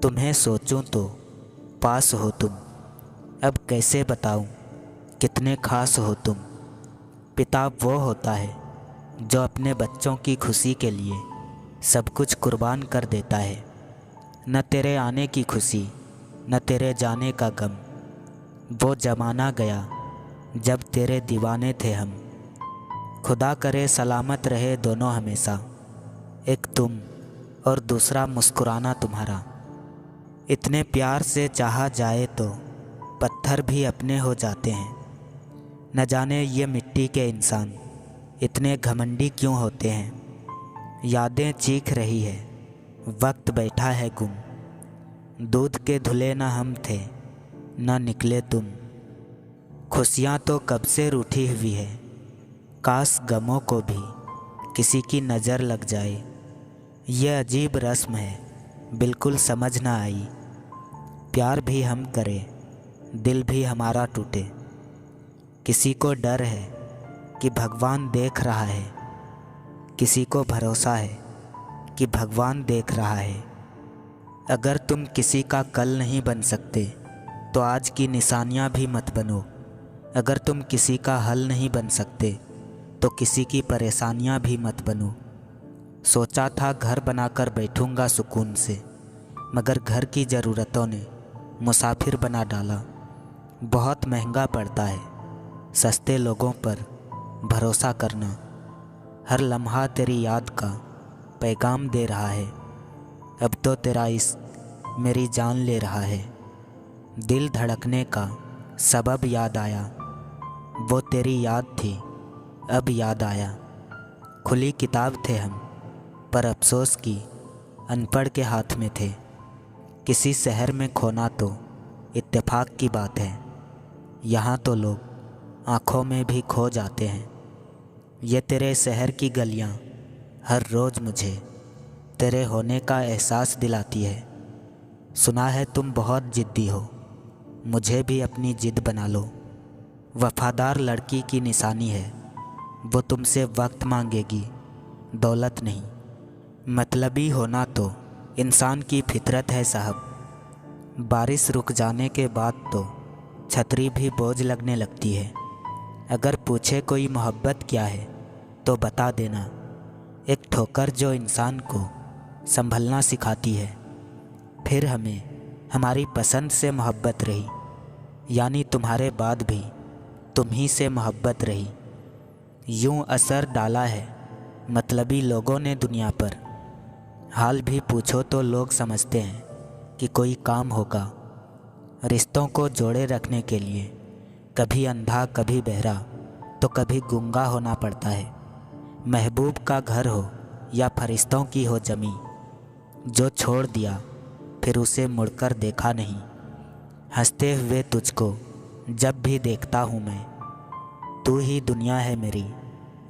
तुम्हें सोचूं तो पास हो तुम। अब कैसे बताऊं कितने खास हो तुम। पिता वो होता है जो अपने बच्चों की खुशी के लिए सब कुछ कुर्बान कर देता है। न तेरे आने की खुशी न तेरे जाने का गम। वो ज़माना गया जब तेरे दीवाने थे हम। खुदा करे सलामत रहे दोनों हमेशा, एक तुम और दूसरा मुस्कुराना तुम्हारा। इतने प्यार से चाहा जाए तो पत्थर भी अपने हो जाते हैं। न जाने ये मिट्टी के इंसान इतने घमंडी क्यों होते हैं। यादें चीख रही है, वक्त बैठा है गुम। दूध के धुले न हम थे न निकले तुम। खुशियाँ तो कब से रूठी हुई है, काश गमों को भी किसी की नज़र लग जाए। ये अजीब रस्म है, बिल्कुल समझ ना आई। प्यार भी हम करें, दिल भी हमारा टूटे। किसी को डर है कि भगवान देख रहा है, किसी को भरोसा है कि भगवान देख रहा है। अगर तुम किसी का कल नहीं बन सकते तो आज की निशानियाँ भी मत बनो। अगर तुम किसी का हल नहीं बन सकते तो किसी की परेशानियाँ भी मत बनो। सोचा था घर बनाकर बैठूंगा सुकून से, मगर घर की ज़रूरतों ने मुसाफिर बना डाला। बहुत महंगा पड़ता है सस्ते लोगों पर भरोसा करना। हर लम्हा तेरी याद का पैगाम दे रहा है। अब तो तेरा इश्क मेरी जान ले रहा है। दिल धड़कने का सबब याद आया, वो तेरी याद थी अब याद आया। खुली किताब थे हम पर अफसोस की अनपढ़ के हाथ में थे। किसी शहर में खोना तो इत्तेफाक की बात है, यहाँ तो लोग आँखों में भी खो जाते हैं। ये तेरे शहर की गलियाँ हर रोज़ मुझे तेरे होने का एहसास दिलाती है। सुना है तुम बहुत ज़िद्दी हो, मुझे भी अपनी ज़िद बना लो। वफ़ादार लड़की की निशानी है, वो तुमसे वक्त मांगेगी दौलत नहीं। मतलबी होना तो इंसान की फितरत है साहब। बारिश रुक जाने के बाद तो छतरी भी बोझ लगने लगती है। अगर पूछे कोई मोहब्बत क्या है तो बता देना, एक ठोकर जो इंसान को संभलना सिखाती है। फिर हमें हमारी पसंद से मोहब्बत रही, यानी तुम्हारे बाद भी तुम ही से मोहब्बत रही। यूं असर डाला है मतलबी लोगों ने दुनिया पर। हाल भी पूछो तो लोग समझते हैं कि कोई काम होगा। रिश्तों को जोड़े रखने के लिए कभी अंधा कभी बहरा तो कभी गूंगा होना पड़ता है। महबूब का घर हो या फरिश्तों की हो जमी, जो छोड़ दिया फिर उसे मुड़कर देखा नहीं। हंसते हुए तुझको जब भी देखता हूँ मैं, तू ही दुनिया है मेरी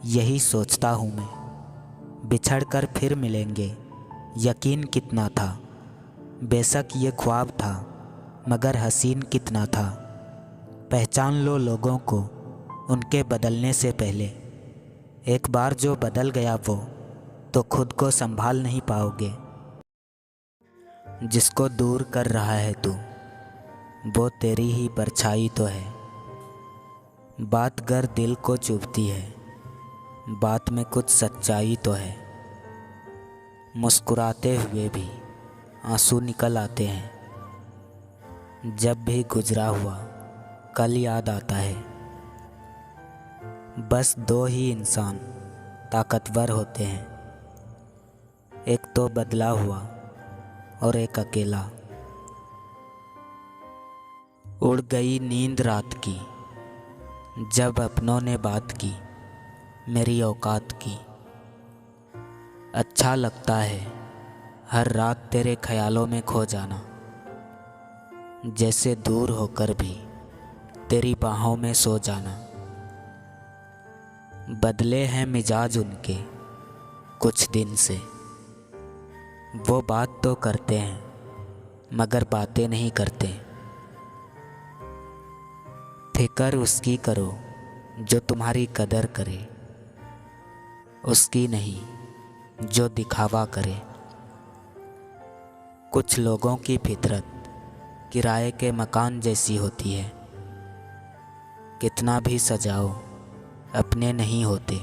यही सोचता हूँ मैं। बिछड़ कर फिर मिलेंगे यकीन कितना था, बेशक ये ख्वाब था मगर हसीन कितना था। पहचान लो लोगों को उनके बदलने से पहले, एक बार जो बदल गया वो तो खुद को संभाल नहीं पाओगे। जिसको दूर कर रहा है तू वो तेरी ही परछाई तो है। बात गर दिल को चुभती है, बात में कुछ सच्चाई तो है। मुस्कुराते हुए भी आंसू निकल आते हैं, जब भी गुजरा हुआ कल याद आता है। बस दो ही इंसान ताकतवर होते हैं, एक तो बदला हुआ और एक अकेला। उड़ गई नींद रात की जब अपनों ने बात की मेरी औकात की। अच्छा लगता है हर रात तेरे ख्यालों में खो जाना, जैसे दूर होकर भी तेरी बाहों में सो जाना। बदले हैं मिजाज उनके कुछ दिन से, वो बात तो करते हैं मगर बातें नहीं करते। फिकर उसकी करो जो तुम्हारी कदर करे, उसकी नहीं जो दिखावा करे। कुछ लोगों की फितरत किराए के मकान जैसी होती है। कितना भी सजाओ अपने नहीं होते।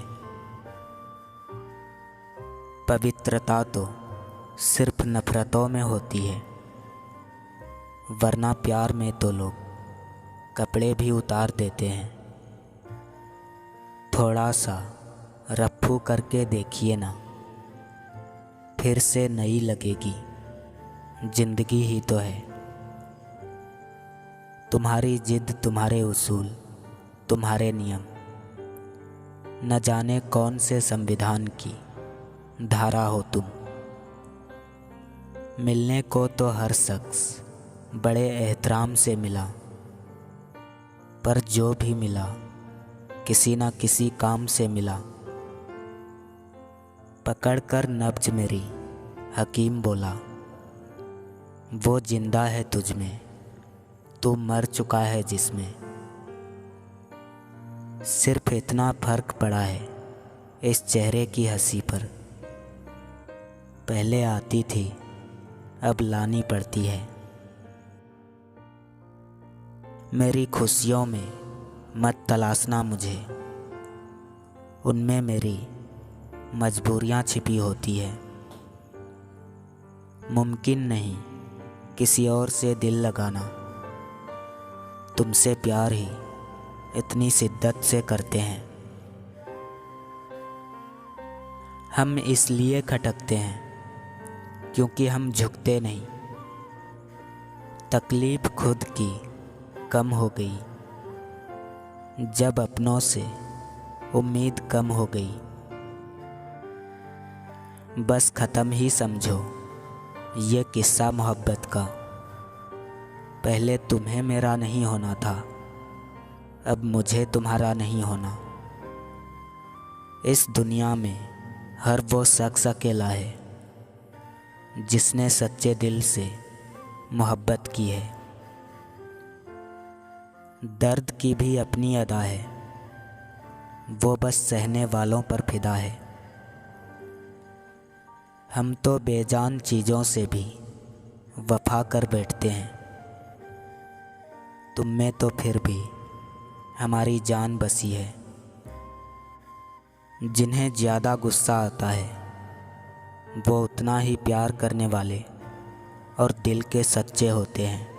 पवित्रता तो सिर्फ नफरतों में होती है, वरना प्यार में तो लोग कपड़े भी उतार देते हैं। थोड़ा सा रफ्फू करके देखिए ना, फिर से नई लगेगी। जिंदगी ही तो है। तुम्हारी जिद, तुम्हारे उसूल, तुम्हारे नियम, न जाने कौन से संविधान की धारा हो तुम। मिलने को तो हर शख्स बड़े एहतराम से मिला, पर जो भी मिला किसी न किसी काम से मिला। पकड़ कर नब्ज मेरी हकीम बोला, वो जिंदा है तुझ में, तू मर चुका है जिसमें। सिर्फ इतना फर्क पड़ा है इस चेहरे की हंसी पर। पहले आती थी, अब लानी पड़ती है। मेरी खुशियों में मत तलाशना मुझे, उनमें मेरी मजबूरियां छिपी होती है। मुमकिन नहीं किसी और से दिल लगाना, तुमसे प्यार ही इतनी शिद्दत से करते हैं। हम इसलिए खटकते हैं क्योंकि हम झुकते नहीं। तकलीफ खुद की कम हो गई जब अपनों से उम्मीद कम हो गई। बस ख़त्म ही समझो ये किस्सा मोहब्बत का। पहले तुम्हें मेरा नहीं होना था, अब मुझे तुम्हारा नहीं होना। इस दुनिया में हर वो शख्स अकेला है जिसने सच्चे दिल से मोहब्बत की है। दर्द की भी अपनी अदा है, वो बस सहने वालों पर फिदा है। हम तो बेजान चीज़ों से भी वफा कर बैठते हैं, तुम में तो फिर भी हमारी जान बसी है। जिन्हें ज़्यादा गुस्सा आता है वो उतना ही प्यार करने वाले और दिल के सच्चे होते हैं।